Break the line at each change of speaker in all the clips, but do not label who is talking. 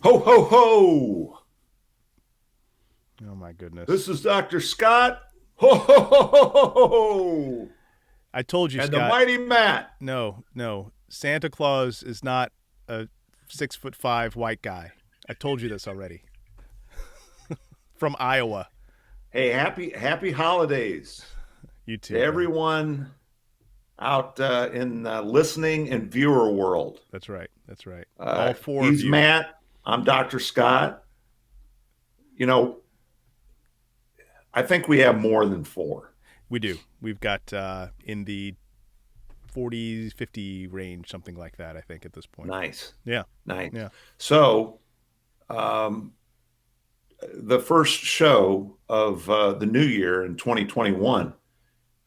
Ho, ho, ho.
Oh my goodness.
This is Dr. Scott. Ho, ho, ho, ho, ho, ho.
I told you,
And the
Scott.
mighty Matt.
No, no. Santa Claus is not a 6'5" white guy. I told you this already. From Iowa.
Hey, happy holidays
You
to
too, bro.
everyone out in listening and viewer world.
That's right. That's right. All four of
He's
you.
Matt. I'm Dr. Scott. You know, I think we have more than four.
We do. We've got in the 40, 50 range, something like that, I think, at this point.
Nice,
Yeah.
nice.
Yeah.
So, um, the first show of the new year in 2021,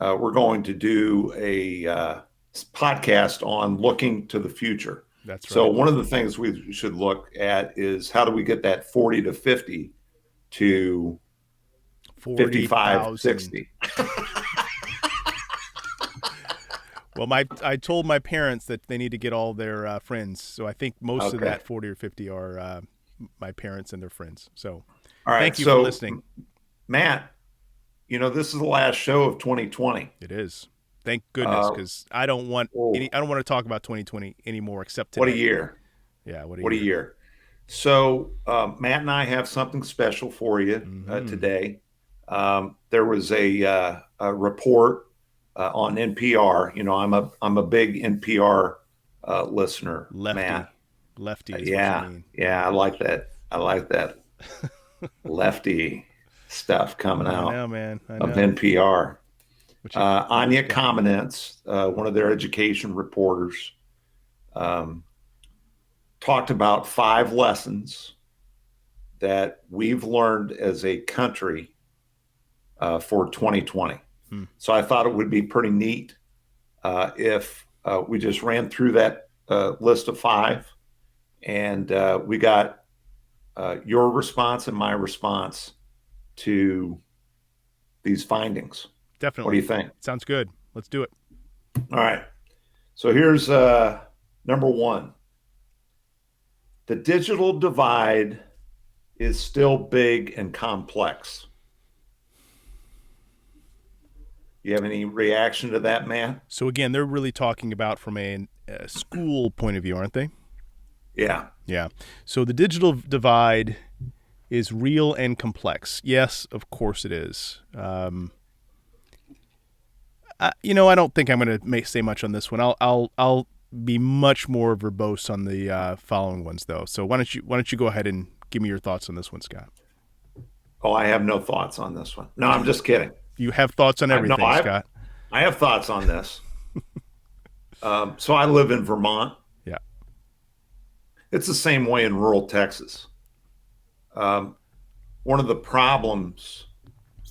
we're going to do a podcast on looking to the future.
That's
So,
right.
one of the things we should look at is how do we get that 40 to 50 to 55,
40,000.
60?
Well, I told my parents that they need to get all their friends. So I think most of
Okay.
that 40 or 50 are my parents and their friends. So
All right.
thank you for
So,
listening.
Matt, this is the last show of 2020.
It is. Thank goodness,
Uh,
because I don't want
oh,
I don't want to talk about 2020 anymore except
what a
today.
year.
Yeah, what a
What a
year.
year. So, Matt and I have something special for you
Mm-hmm.
today. There was a report on NPR. I'm a big NPR listener, Matt.
Lefty. Lefty is what you
Yeah,
mean.
yeah, I like that. I like that lefty stuff coming
I
out
know, man. I
of
know.
NPR.
What
Anya
you got?
Kamenetz, one of their education reporters, um, talked about 5 lessons that we've learned as a country for 2020.
Hmm.
So I thought it would be pretty neat if we just ran through that list of 5 and we got your response and my response to these findings. What do
Definitely.
you think?
Sounds good. Let's do it.
All right. So here's number 1. The digital divide is still big and complex. You have any reaction to that, man?
So again, they're really talking about from a school point of view, aren't they?
Yeah.
Yeah. So the digital divide is real and complex. Yes, of course it is. I don't think I'm going to say much on this one. I'll be much more verbose on the following ones, though. So why don't you go ahead and give me your thoughts on this one, Scott?
Oh, I have no thoughts on this one. No, I'm just kidding.
You have thoughts on
No,
everything, Scott.
I have thoughts on this. So I live in Vermont.
Yeah.
It's the same way in rural Texas. Um, One of the problems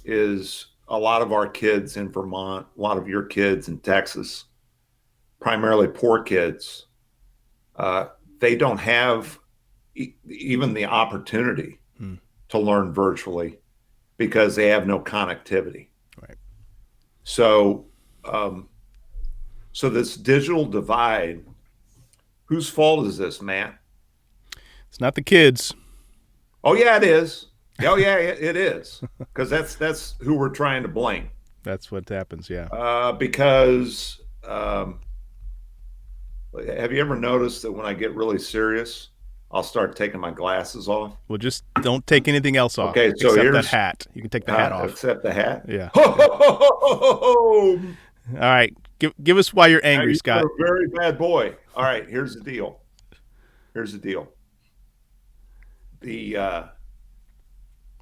is a lot of our kids in Vermont, a lot of your kids in Texas, primarily poor kids, uh, they don't have even the opportunity
Hmm.
to learn virtually because they have no connectivity.
Right.
So, um, so this digital divide, whose fault is this, Matt?
It's not the kids.
Oh yeah, it is. Oh yeah, it is because that's who we're trying to blame.
That's what happens. Yeah.
Because have you ever noticed that when I get really serious, I'll start taking my glasses off?
Well, just don't take anything else off
Okay, so
except that
here's
hat. You can take the hat off.
except the hat.
Yeah.
Ho,
Yeah.
ho, ho, ho, ho, ho.
All right. Give us why you're
Now
angry,
you're
Scott.
a very bad boy. All right, here's the deal. Here's the deal. The uh,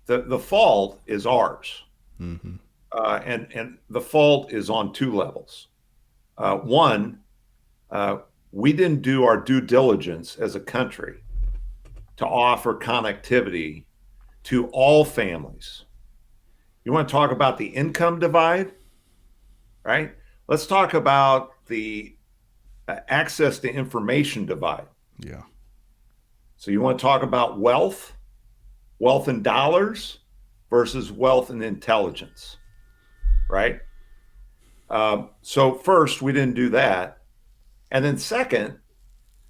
the fault is ours,
Mm-hmm.
and the fault is on 2 levels. One, uh, we didn't do our due diligence as a country to offer connectivity to all families. You want to talk about the income divide, right? Let's talk about the access to information divide.
Yeah.
So you want to talk about wealth in dollars versus wealth in intelligence, right? So first, we didn't do that. And then second,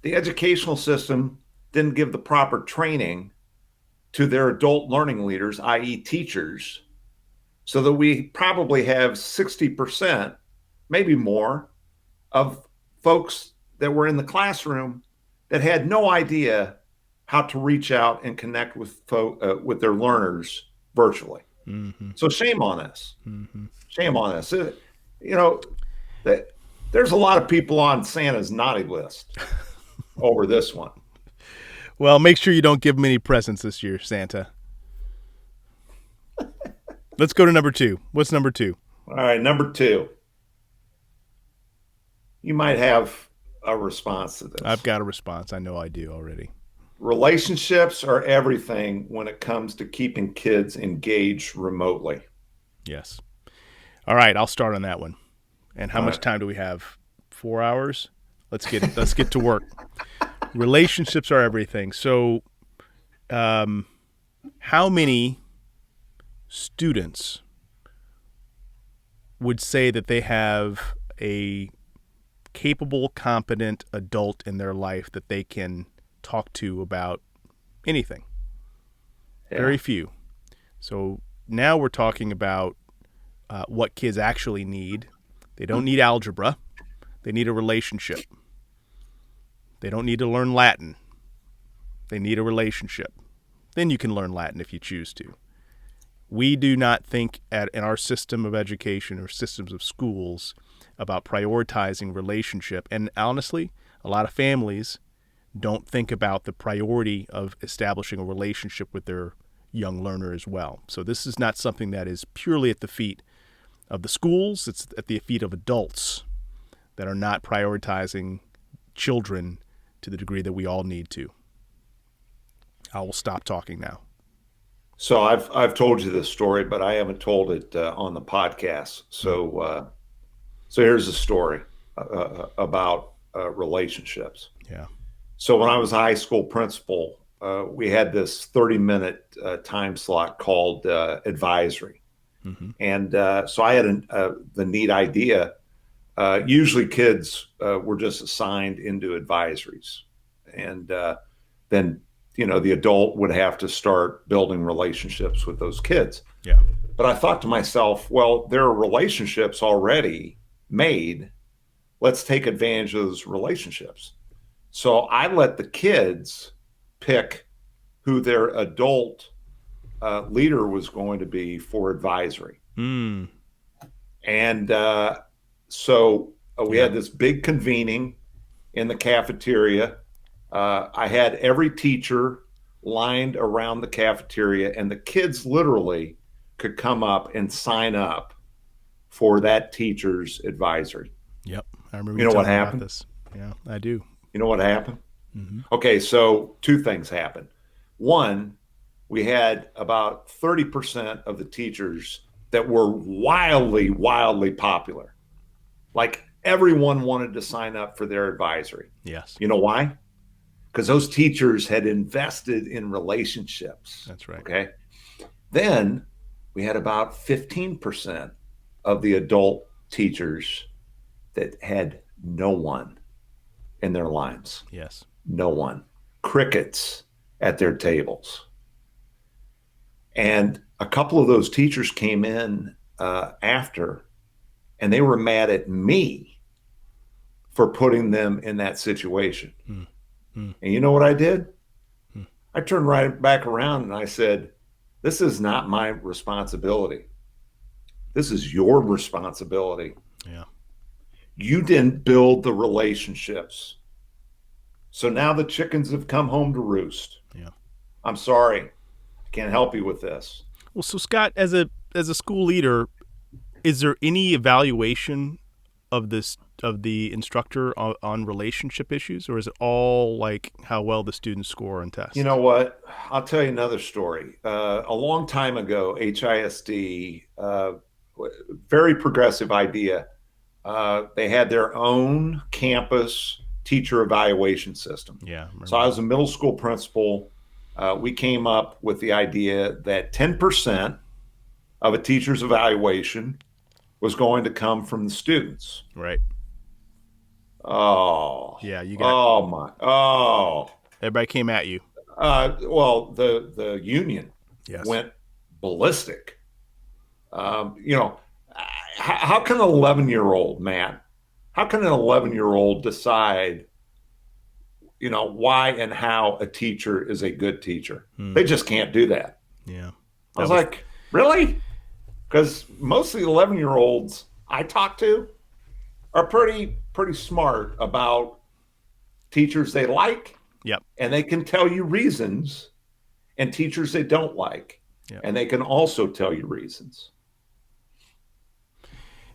the educational system didn't give the proper training to their adult learning leaders, i.e., teachers, so that we probably have 60%, maybe more, of folks that were in the classroom that had no idea how to reach out and connect with their learners virtually.
Mm-hmm.
So shame on us.
Mm-hmm.
Shame on us. You know, that there's a lot of people on Santa's naughty list over this one.
Well, make sure you don't give them any presents this year, Santa. Let's go to number two. What's number two?
All right, number two. You might have a response to
I've
this.
got a response. I know I do already.
Relationships are everything when it comes to keeping kids engaged remotely.
Yes. All right, I'll start on that one. And how
All
much
right.
time do we have? 4 hours. Let's get to work. Relationships are everything. So, how many students would say that they have a capable, competent adult in their life that they can talk to about anything?
Yeah.
Very few. So now we're talking about what kids actually need. They don't need algebra. They need a relationship. They don't need to learn Latin. They need a relationship. Then you can learn Latin if you choose to. We do not think in our system of education or systems of schools about prioritizing relationship. And honestly, a lot of families don't think about the priority of establishing a relationship with their young learner as well. So this is not something that is purely at the feet of the schools. It's at the feet of adults that are not prioritizing children to the degree that we all need to. I will stop talking now.
So I've told you this story, but I haven't told it on the podcast.
Mm.
So here's a story about relationships.
Yeah.
So when I was a high school principal, we had this 30-minute time slot called advisory,
Mm-hmm.
and so I had the neat idea. Usually, kids were just assigned into advisories, and then the adult would have to start building relationships with those kids.
Yeah.
But I thought to myself, well, there are relationships already made. Let's take advantage of those relationships. So I let the kids pick who their adult leader was going to be for advisory.
Mm.
And we
Yeah.
had this big convening in the cafeteria. I had every teacher lined around the cafeteria, and the kids literally could come up and sign up for that teacher's advisory.
Yep. I remember
You
you
know what
telling me about
happened?
this. Yeah, I do.
You know what happened?
Mm-hmm.
Okay, so two things happened. One, we had about 30% of the teachers that were wildly, wildly popular. Like everyone wanted to sign up for their advisory.
Yes.
You know why? Because those teachers had invested in relationships.
That's right.
Okay. Then we had about 15% of the adult teachers that had no one in their lines.
Yes.
No one. Crickets at their tables. And a couple of those teachers came in after, and they were mad at me for putting them in that situation.
Mm. Mm.
And you know what I did?
Mm.
I turned right back around and I said, this is not my responsibility. This is your responsibility.
Yeah.
You didn't build the relationships. So now the chickens have come home to roost.
Yeah.
I'm sorry. I can't help you with this.
Well, so Scott, as a school leader, is there any evaluation of the instructor on relationship issues, or is it all like how well the students score on
You
tests?
know what? I'll tell you another story. A long time ago, HISD, very progressive idea. They had their own campus teacher evaluation system.
Yeah, I
So
remember
I
that.
was a middle school principal. We came up with the idea that 10% of a teacher's evaluation was going to come from the students.
Right.
Oh,
Yeah, you got
oh my, oh.
Everybody came at you.
Well, the union
Yes.
went ballistic. You know, how can an 11-year-old man, how can an 11-year-old decide, why and how a teacher is a good teacher?
Hmm.
They just can't do that.
Yeah.
I was
That was
like, really? Because most of the 11-year-olds I talk to are pretty smart about teachers they like,
Yep.
and they can tell you reasons, and teachers they don't like,
Yep.
and they can also tell you reasons. All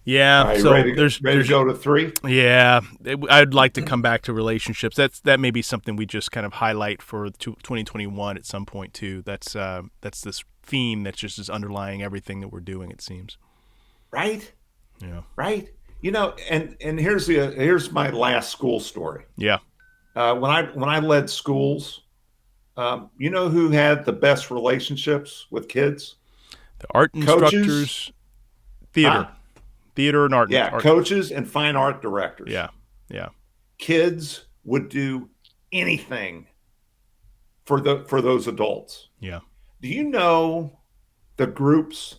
Yeah.
right, you
So
ready to
there's
go to three?
yeah. I'd like to come back to relationships. That may be something we just kind of highlight for 2021 at some point too. That's this theme that just is underlying everything that we're doing. It seems.
Right,
Yeah.
right. And here's my last school story.
Yeah.
When I led schools, you know who had the best relationships with kids?
The art
Coaches,
instructors, theater,
huh?
theater and art,
Yeah,
art.
coaches and fine art directors.
Yeah. Yeah.
Kids would do anything for those adults.
Yeah.
Do you know the groups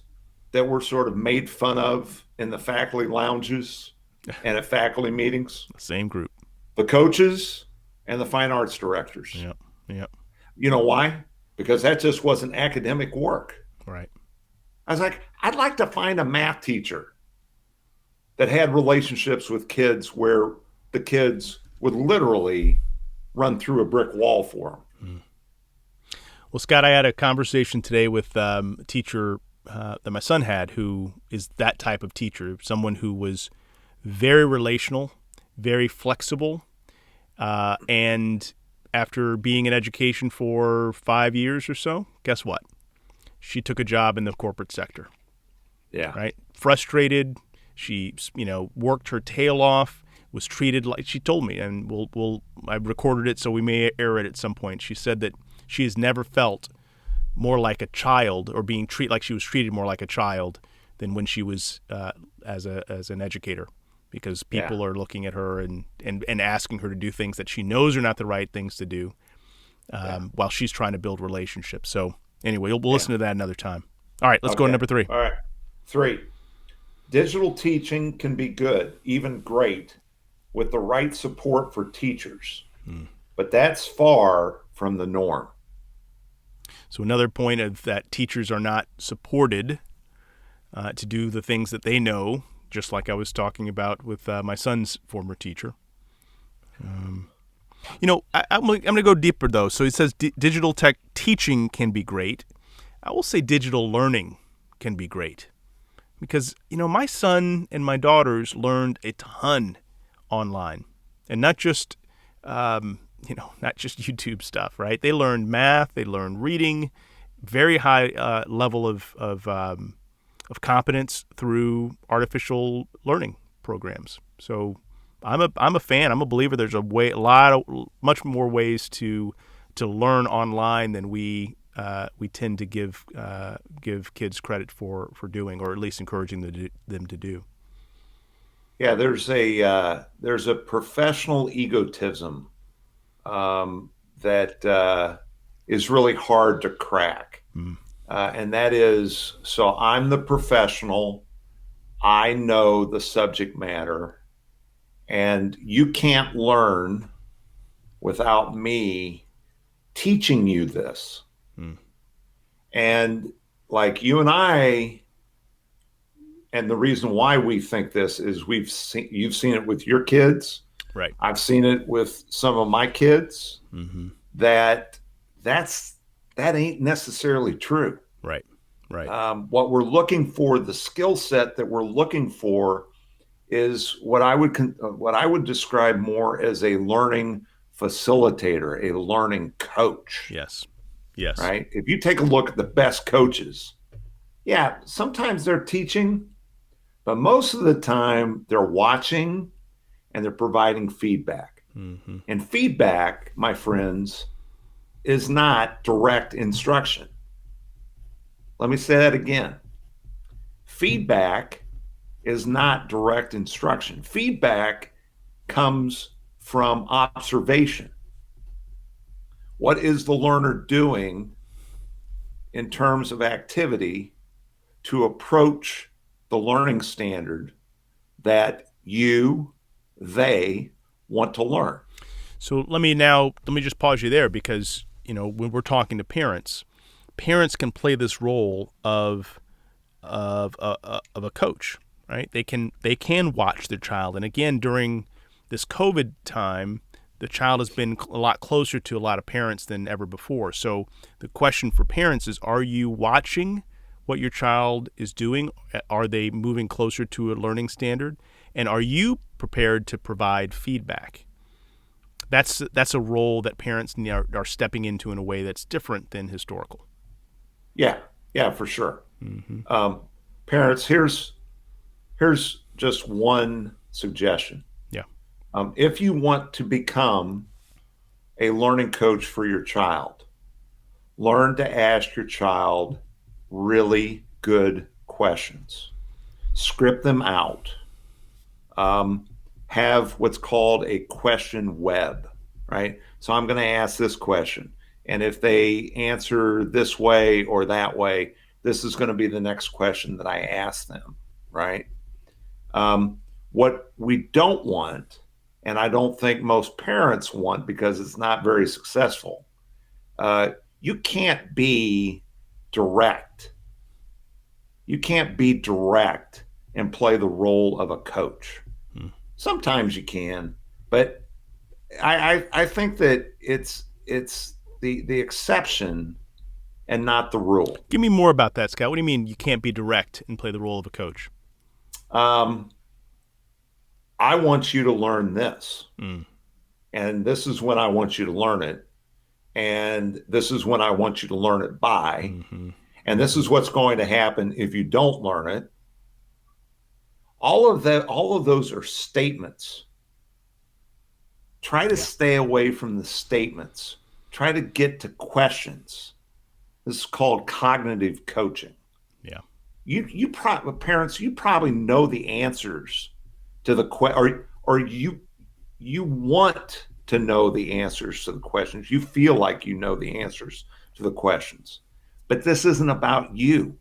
that were sort of made fun of in the faculty lounges and at faculty meetings?
Same group.
The coaches and the fine arts directors.
Yep. Yep.
You know why? Because that just wasn't academic work.
Right.
I was like, I'd like to find a math teacher that had relationships with kids where the kids would literally run through a brick wall for them.
Mm. Well, Scott, I had a conversation today with a teacher that my son had, who is that type of teacher, someone who was very relational, very flexible, and after being in education for 5 years or so, guess what? She took a job in the corporate sector.
Yeah.
Right? Frustrated. She, worked her tail off, was treated like she told me, and I recorded it, so we may air it at some point. She said that she has never felt more like a child, or being treated like she was treated more like a child than when she was as an educator, because people are looking at her and asking her to do things that she knows are not the right things to do, while she's trying to build relationships. So anyway, we'll listen to that another time. All right, let's go to number 3.
All right. 3. Digital teaching can be good, even great, with the right support for teachers. But that's far from the norm.
So another point of that teachers are not supported to do the things that they know, just like I was talking about with my son's former teacher. I'm going to go deeper, though. So he says digital tech teaching can be great. I will say digital learning can be great. Because, my son and my daughters learned a ton online. And not just, not just YouTube stuff, right? They learned math, they learned reading, very high level of competence through artificial learning programs. So I'm a fan. I'm a believer. There's much more ways to learn online than we tend to give kids credit for doing, or at least encouraging them to do.
Yeah, there's a professional egotism that is really hard to crack, and that is, so I'm the professional, I know the subject matter, and you can't learn without me teaching you this. And like you and I, and the reason why we think this is you've seen it with your kids.
Right.
I've seen it with some of my kids. That ain't necessarily true.
Right. Right.
What we're looking for, the skill set that we're looking for, is what I would describe more as a learning facilitator, a learning coach.
Yes. Yes.
Right? If you take a look at the best coaches, yeah, sometimes they're teaching, but most of the time they're watching and they're providing feedback. And feedback, my friends, is not direct instruction. Let me say that again. Feedback is not direct instruction. Feedback comes from observation. What is the learner doing in terms of activity to approach the learning standard that they want to learn?
So let me just pause you there because when we're talking to parents, parents can play this role of a coach, right? They can watch their child, and again during this COVID time, the child has been a lot closer to a lot of parents than ever before. So the question for parents is: are you watching what your child is doing? Are they moving closer to a learning standard? And are you prepared to provide feedback? That's a role that parents are stepping into in a way that's different than historical.
Yeah, yeah, for sure.
Mm-hmm.
Um, Parents, here's just one suggestion.
Yeah.
If you want to become a learning coach for your child, learn to ask your child really good questions. Script them out. Um, have what's called a question web, right? So I'm going to ask this question. And if they answer this way or that way, this is going to be the next question that I ask them, right? What we don't want, and I don't think most parents want because it's not very successful, you can't be direct. You can't be direct and play the role of a coach.
Hmm.
Sometimes you can, but I think that it's the exception and not the rule.
Give me more about that, Scott. What do you mean you can't be direct and play the role of a coach?
Um, I want you to learn this,
Mm.
and this is when I want you to learn it, and this is when I want you to learn it by,
Mm-hmm.
and this is what's going to happen if you don't learn it. All of those are statements. Try to
Yeah.
stay away from the statements. Try to get to questions. This is called cognitive coaching.
Yeah.
Parents, you probably know the answers to the or you want to know the answers to the questions. You feel like you know the answers to the questions. But this isn't about you.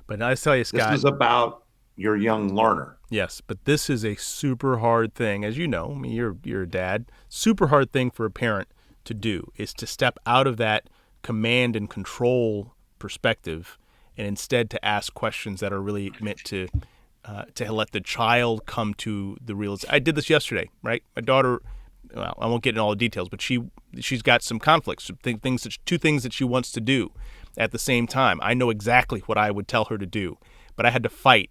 But I tell you,
This
Scott,
is about your young learner.
yes, but this is a super hard thing, as you know. I mean, you're a dad. Super hard thing for a parent to do is to step out of that command and control perspective, and instead to ask questions that are really meant to let the child come to the realization. I did this yesterday, right? My daughter. Well, I won't get into all the details, but she's got some conflicts, two things that she wants to do at the same time. I know exactly what I would tell her to do, but I had to fight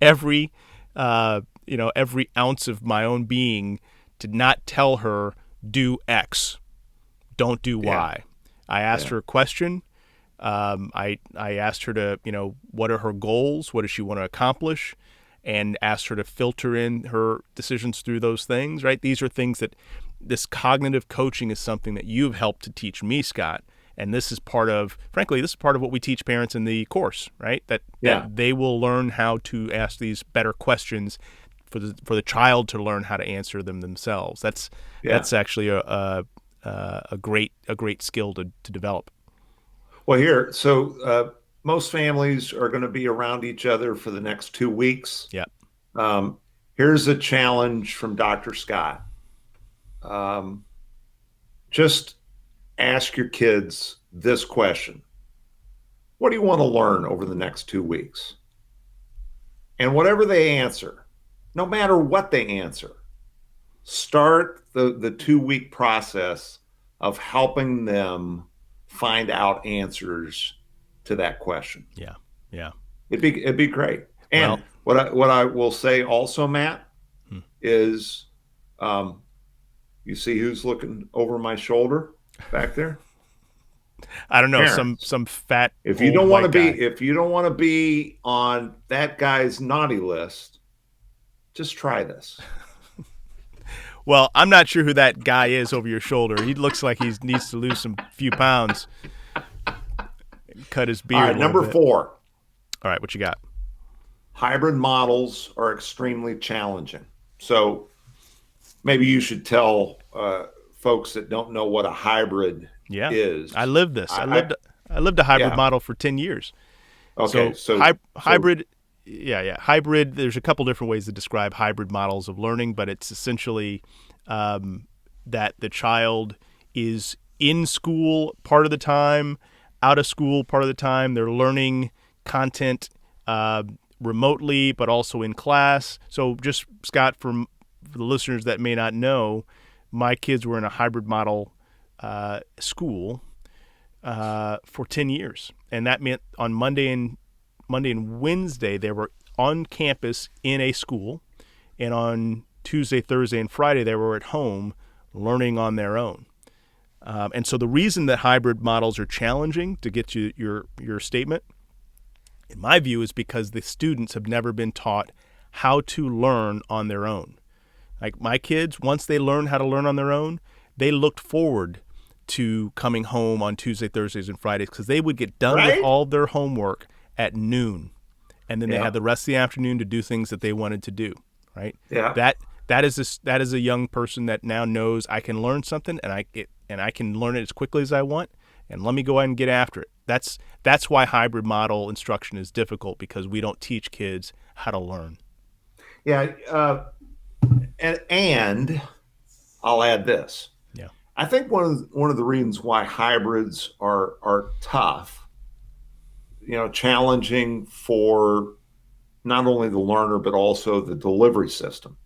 every every ounce of my own being to not tell her do X, don't do
Yeah,
Y. I asked
yeah,
her a question. I asked her to what are her goals, what does she want to accomplish, and asked her to filter in her decisions through those things. Right, these are things that this cognitive coaching is something that you've helped to teach me, Scott. And this is frankly, this is part of what we teach parents in the course, right?
yeah,
That they will learn how to ask these better questions for the child to learn how to answer them themselves.
yeah.
That's actually a great skill to develop.
Well, most families are going to be around each other for the next 2 weeks.
Yeah.
Um, Here's a challenge from Dr. Scott. Um, just ask your kids this question: what do you want to learn over the next 2 weeks? And whatever they answer, no matter what they answer, start the 2 week process of helping them find out answers to that question.
Yeah. Yeah.
It'd be great. And
Well,
what I will say also, Matt,
hmm,
is um, you see who's looking over my shoulder back there?
I don't know,
Parents.
some fat
If you
old
don't want to
white
be
guy.
if you don't want to be on that guy's naughty list, just try this.
Well, I'm not sure who that guy is over your shoulder. He looks like he needs to lose some few pounds, cut his
All
beard
right,
a little
number
bit.
4.
All right, what you got?
Hybrid models are extremely challenging. So maybe you should tell folks that don't know what a hybrid
Yeah, I
is
lived this.
I
I lived a hybrid
yeah.
model for 10 years.
Okay.
So
So
hybrid, yeah. Hybrid. There's a couple different ways to describe hybrid models of learning, but it's essentially that the child is in school part of the time, out of school part of the time. They're learning content uh, remotely, but also in class. So, just Scott, for the listeners that may not know, my kids were in a hybrid model school for 10 years, and that meant on Monday and Wednesday they were on campus in a school, and on Tuesday, Thursday, and Friday they were at home learning on their own. And so the reason that hybrid models are challenging, to get to your statement, in my view, is because the students have never been taught how to learn on their own. Like my kids, once they learned how to learn on their own, they looked forward to coming home on Tuesday, Thursdays, and Fridays because they would get done with
right?
all their homework at noon, and then they had
Yeah.
the rest of the afternoon to do things that they wanted to do. Right?
Yeah.
That that is a young person that now knows I can learn something, and I can learn it as quickly as I want, and let me go ahead and get after it. That's why hybrid model instruction is difficult, because we don't teach kids how to learn.
Yeah. And I'll add this.
Yeah.
I think one of the reasons why hybrids are tough, challenging for not only the learner but also the delivery system.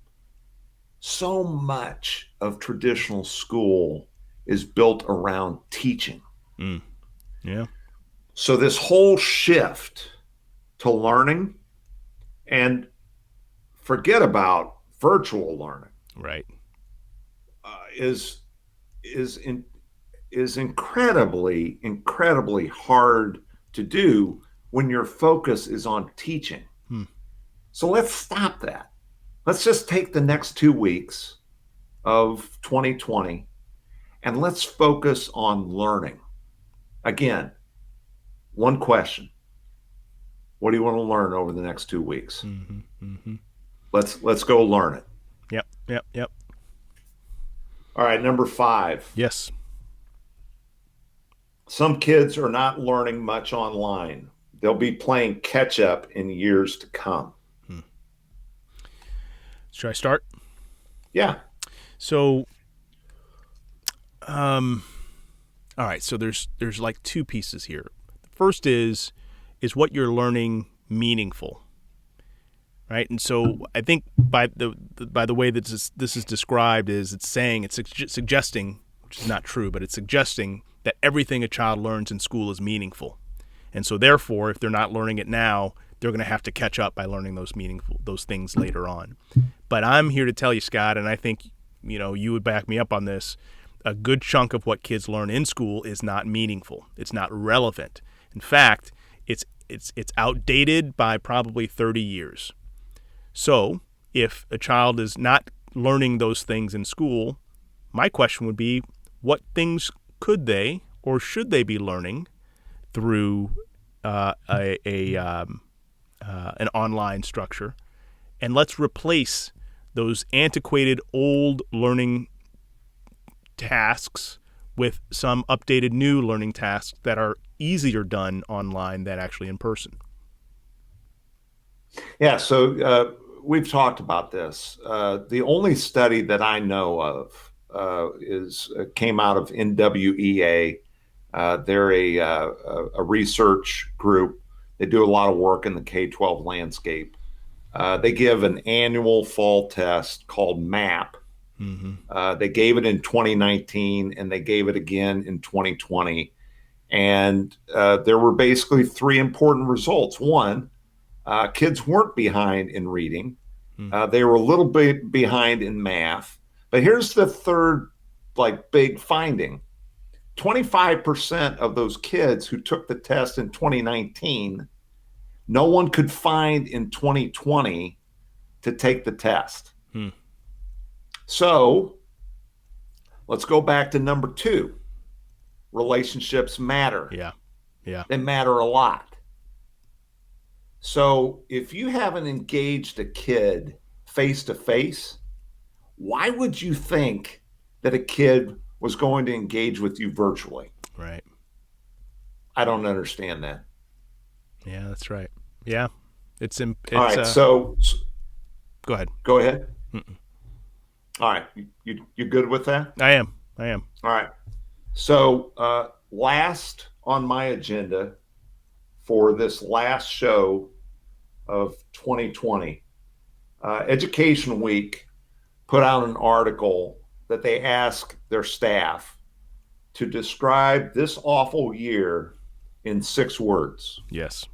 So much of traditional school is built around teaching.
Mm. Yeah.
So this whole shift to learning, and forget about virtual learning,
Right.
is is in, is incredibly hard to do when your focus is on teaching.
Hmm.
So let's stop that. Let's just take the next 2 weeks of 2020 and let's focus on learning. Again, one question. What do you want to learn over the next 2 weeks?
Mm-hmm. Mm-hmm.
Let's go learn it.
Yep. Yep. Yep.
All right, number 5.
Yes.
Some kids are not learning much online. They'll be playing catch up in years to come.
Hmm. Should I start?
Yeah.
So, all right. So there's like two pieces here. The first is what you're learning meaningful, right? And so I think by the way that this is described, is it's saying, it's suggesting, which is not true, but it's suggesting that everything a child learns in school is meaningful, and so therefore, if they're not learning it now, they're going to have to catch up by learning those things later on. But I'm here to tell you, Scott, and I think you would back me up on this. A good chunk of what kids learn in school is not meaningful. It's not relevant. In fact, it's outdated by probably 30 years. So, if a child is not learning those things in school, my question would be, what things could they or should they be learning through an online structure? And let's replace those antiquated old learning tasks with some updated new learning tasks that are easier done online than actually in person.
Yeah. So we've talked about this. The only study that I know of is came out of NWEA. They're a research group. They do a lot of work in the K-12 landscape. They give an annual fall test called MAP.
Mm-hmm.
They gave it in 2019 and they gave it again in 2020. And there were basically 3 important results. One, kids weren't behind in reading. They were a little bit behind in math. But here's the third, big finding. 25% of those kids who took the test in 2019, no one could find in 2020 to take the test.
Hmm.
So let's go back to number 2. Relationships matter.
Yeah. Yeah.
They matter a lot. So if you haven't engaged a kid face to face, why would you think that a kid was going to engage with you virtually.
Right.
I don't understand that.
Yeah, that's right. Yeah. It's
All
it's
right, so
go ahead.
go ahead.
Mm-mm.
All right, you good with that?
I am. I am.
All right. So last on my agenda for this last show of 2020, Education Week put out an article that they asked their staff to describe this awful year in 6 words.
Yes.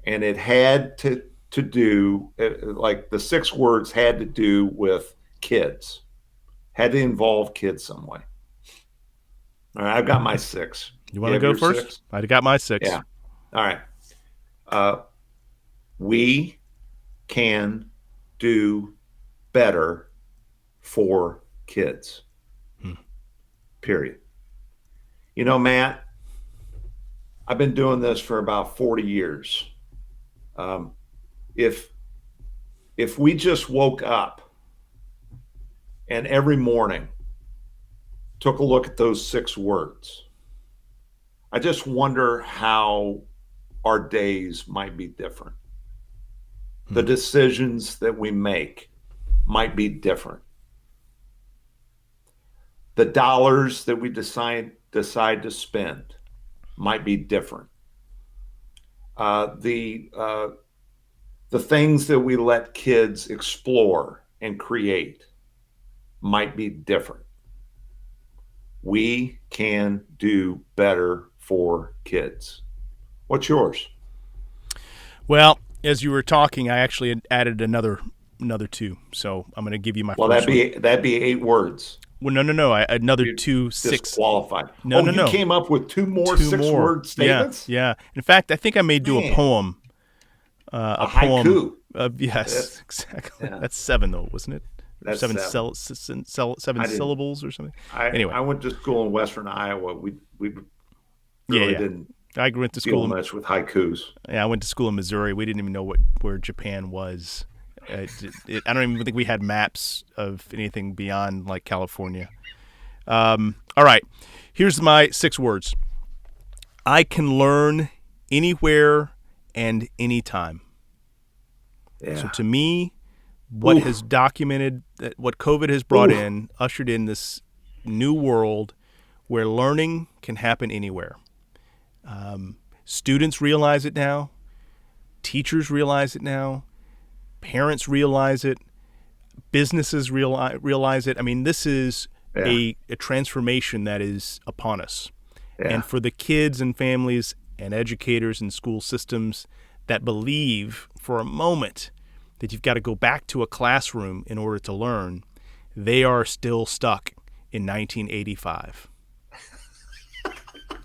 And it had to do, like the 6 words had to do with kids, had to involve kids some way. All right, I've got my 6.
You want to go first?
6?
I got my 6.
Yeah. All right. We can do better for kids. Period. You know, Matt, I've been doing this for about 40 years. If we just woke up and every morning took a look at those 6 words, I just wonder how our days might be different. The decisions that we make might be different. The dollars that we decide to spend might be different. The things that we let kids explore and create might be different. We can do better for kids. What's yours?
Well, as you were talking, I actually had added another 2. So I'm going to give you my
Well,
first
that'd be 8 words.
one. Well, no. Another
You
2 6.
disqualified.
No, no,
you
no.
came up with 2 more
2
6-word statements?
Yeah. In fact, I think I may do
Man.
a poem.
A
poem.
haiku.
Yes, exactly.
Yeah.
That's 7 though, wasn't it?
That's
7
7.
seven syllables or something. Anyway,
I went to school in Western Iowa. We
yeah.
didn't
I went to
deal
school.
much with haikus.
Yeah, I went to school in Missouri. We didn't even know where Japan was. I don't even think we had maps of anything beyond like California. All right, here's my 6 words. I can learn anywhere and anytime.
Yeah.
So to me, what has documented that what COVID has brought in, ushered in this new world where learning can happen anywhere. Students realize it now. Teachers realize it now. Parents realize it. Businesses realize it. I mean, this is a transformation that is upon us.
Yeah.
And for the kids and families and educators and school systems that believe for a moment that you've got to go back to a classroom in order to learn, they are still stuck in 1985.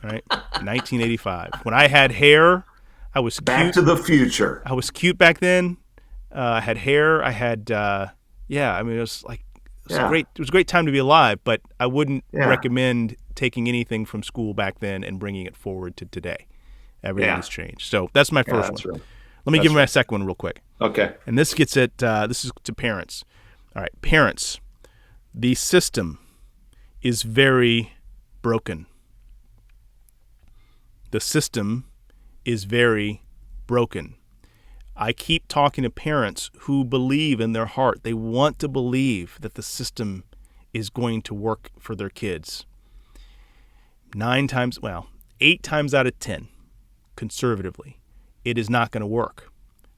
Right? 1985. When I had hair, I was
Back
cute.
to the Future.
I was cute back then. I had hair. I had, I mean, it was like, great. It was a great time to be alive, but I wouldn't recommend taking anything from school back then and bringing it forward to today. Everything has changed. So that's my first one.
Right.
Let me give you my second one real quick.
Okay.
And this gets at, this is to parents. All right, parents, the system is very broken. The system is very broken. I keep talking to parents who believe in their heart, they want to believe that the system is going to work for their kids. 8 times out of 10, conservatively, it is not going to work.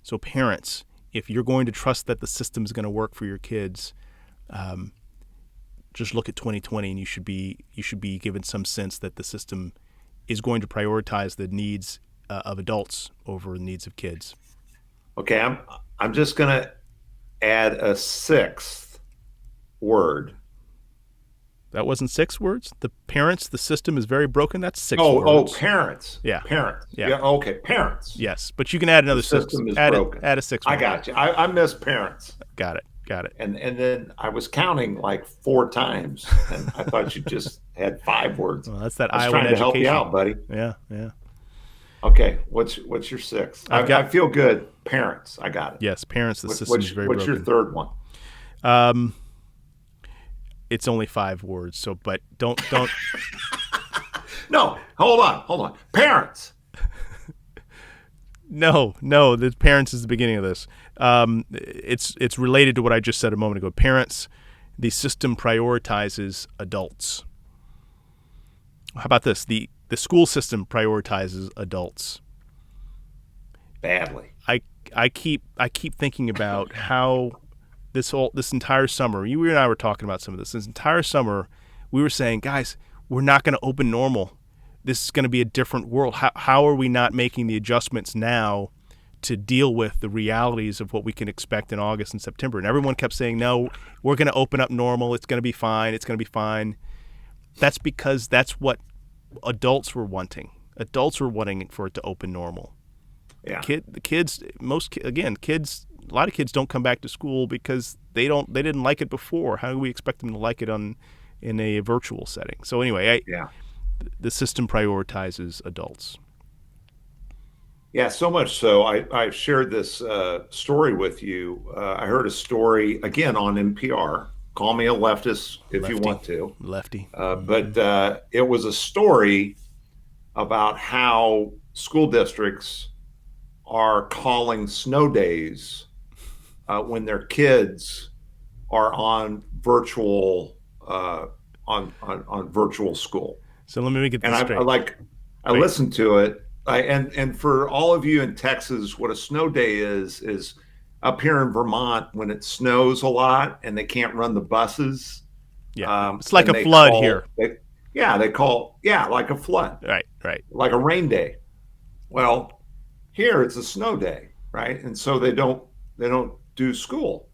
So parents, if you're going to trust that the system is going to work for your kids, just look at 2020 and you should be given some sense that the system is going to prioritize the needs of adults over the needs of kids.
Okay, I'm just going to add a 6th word.
That wasn't 6 words? The parents, the system is very broken. That's 6
words. Oh,
parents.
Yeah. Parents. Yeah. Okay, parents.
Yes, but you can add another 6.
The system is broken.
Add a 6
word. I got you. I missed parents.
Got it.
And then I was counting like 4 times, and I thought you just had 5 words.
Well, that's that
I was
Iowa
trying to
education.
help you out, buddy.
Yeah.
Okay, what's your 6th? I feel good. Parents, I got it.
Yes, parents. The system is very broken.
What's your 3rd one?
It's only 5 words. So, but don't.
No, hold on. Parents.
No. The parents is the beginning of this. It's related to what I just said a moment ago. Parents, the system prioritizes adults. How about this? The school system prioritizes adults.
Badly.
I I keep thinking about how this entire summer, you and I were talking about some of this. This entire summer, we were saying, guys, we're not going to open normal. This is going to be a different world. How are we not making the adjustments now to deal with the realities of what we can expect in August and September? And everyone kept saying, no, we're going to open up normal. It's going to be fine. It's going to be fine. That's because that's what adults were wanting. Adults were wanting for it to open normal.
Yeah.
Kids, a lot of kids don't come back to school because they didn't like it before. How do we expect them to like it in a virtual setting? So anyway,
Yeah.
the system prioritizes adults.
Yeah, so much so. I shared this story with you. I heard a story again on NPR. Call me a leftist if you want to.
Lefty.
But it was a story about how school districts are calling snow days when their kids are on virtual on virtual school.
So let me get
And
this straight.
I listened to it. And for all of you in Texas, what a snow day is up here in Vermont when it snows a lot and they can't run the buses.
Yeah, it's like a flood here.
They call like a flood,
Right.
like a rain day. Well, here it's a snow day, right? And so they don't do school.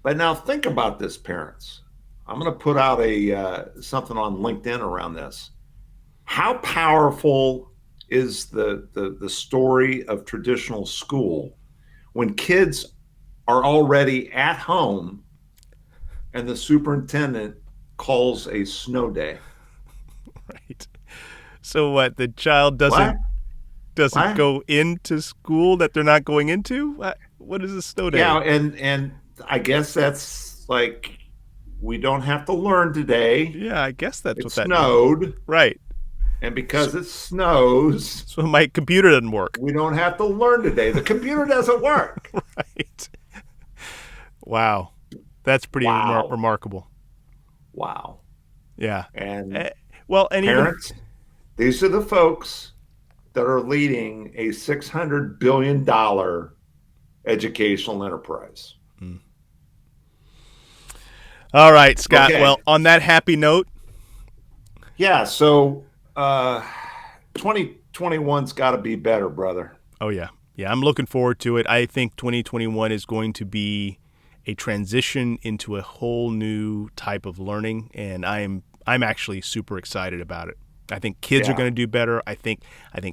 But now think about this, parents. I'm going to put out something on LinkedIn around this. How powerful is the story of traditional school when kids are already at home and the superintendent calls a snow day?
Right. So what? The child doesn't
What?
go into school that they're not going into? What is a snow day?
Yeah, and I guess that's like we don't have to learn today.
Yeah, I guess that's
It
what that means.
snowed.
Right.
And because it snows,
So my computer doesn't work.
we don't have to learn today. The computer doesn't work.
Right. Wow. That's pretty
Wow.
remarkable.
Wow.
Yeah.
And
Well, and
parents, these are the folks that are leading a $600 billion educational enterprise.
all right, Scott.
Okay.
Well, on that happy note.
Yeah. So 2021's got to be better, brother.
Oh, yeah. Yeah, I'm looking forward to it. I think 2021 is going to be a transition into a whole new type of learning, and I'm actually super excited about it. I think kids are going to do better. I think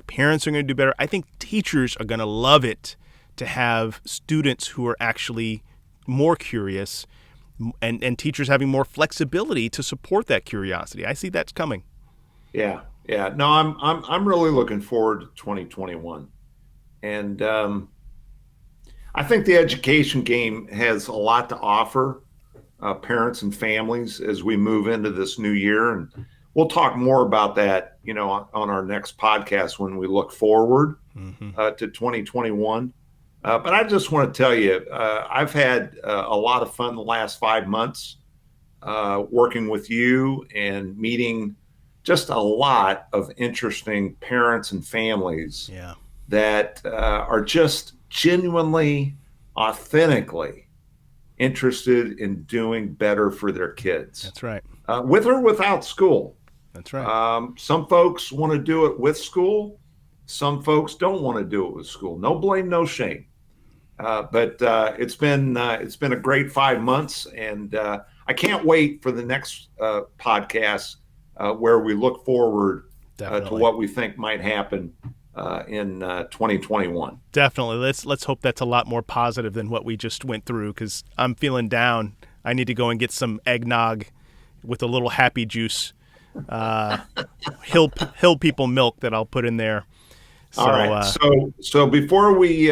parents are going to do better. I think teachers are going to love it to have students who are actually more curious and teachers having more flexibility to support that curiosity. I see that's coming.
Yeah. Yeah. No, I'm really looking forward to 2021. And I think the education game has a lot to offer parents and families as we move into this new year. And we'll talk more about that, on our next podcast when we look forward to 2021. But I just want to tell you, I've had a lot of fun the last 5 months working with you and meeting just a lot of interesting parents and families that are just genuinely, authentically interested in doing better for their kids.
That's right.
With or without school.
That's right.
Some folks want to do it with school. Some folks don't want to do it with school. No blame, no shame. But it's been a great 5 months, and I can't wait for the next podcast where we look forward to what we think might happen in 2021.
Definitely. Let's hope that's a lot more positive than what we just went through, because I'm feeling down. I need to go and get some eggnog with a little happy juice, hill people milk that I'll put in there. So,
all right. So before we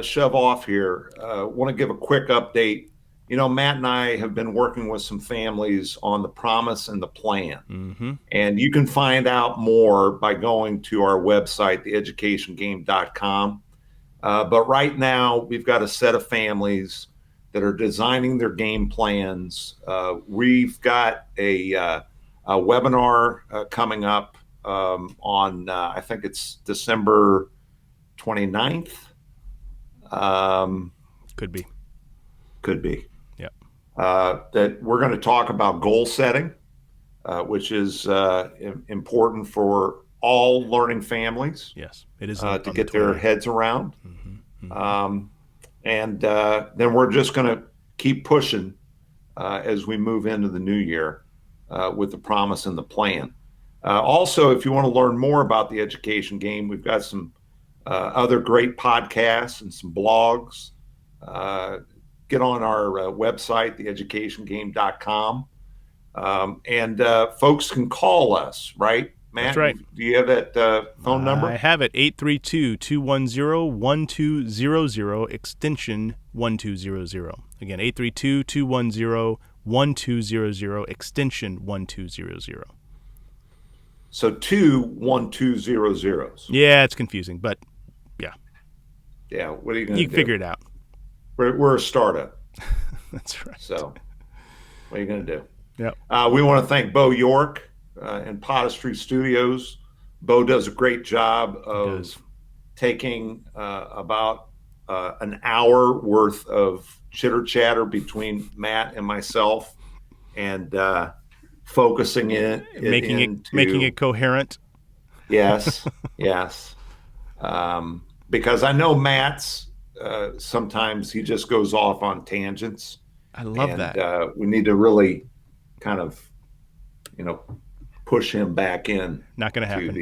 shove off here, I want to give a quick update Matt and I have been working with some families on the promise and the plan.
Mm-hmm.
And you can find out more by going to our website, theeducationgame.com. But right now, we've got a set of families that are designing their game plans. We've got a webinar coming up on, I think it's December 29th.
Could be.
Could be.
Yeah.
That we're going to talk about goal setting, which is important for all learning families.
Yes, it is
to get their heads around.
Mm-hmm.
And then we're just going to keep pushing as we move into the new year with the promise and the plan. Also, if you want to learn more about the education game, we've got some other great podcasts and some blogs. Get on our website, theeducationgame.com. And folks can call us, right? Matt,
That's right.
Do you have that phone number?
I have it, 832-210-1200, extension 1200. Again, 832-210-1200, extension 1200.
So 2 1 2 0 0s.
Yeah, it's confusing, but yeah.
Yeah, what are you going to do?
You can figure it out.
We're a startup.
That's right.
So what are you going to do?
Yeah.
We want to thank Bo York and Podistry Studios. Bo does a great job of taking about an hour worth of chitter chatter between Matt and myself and focusing
making it coherent.
Yes, yes. Because I know Matt's sometimes he just goes off on tangents.
I love that.
We need to really kind of, push him back in.
Not going to happen.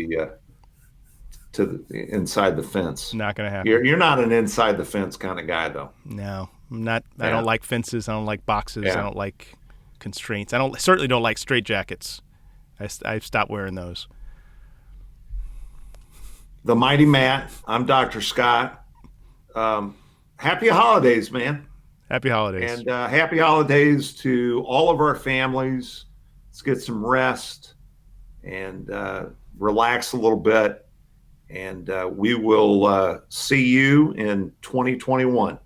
To the inside the fence.
Not going to happen.
You're not an inside the fence kind of guy, though.
No, I'm not. Yeah. I don't like fences. I don't like boxes.
Yeah.
I don't like constraints. Certainly don't like straitjackets. I've stopped wearing those.
The Mighty Matt. I'm Dr. Scott. Happy holidays, man.
Happy holidays.
And happy holidays to all of our families. Let's get some rest and relax a little bit. And we will see you in 2021.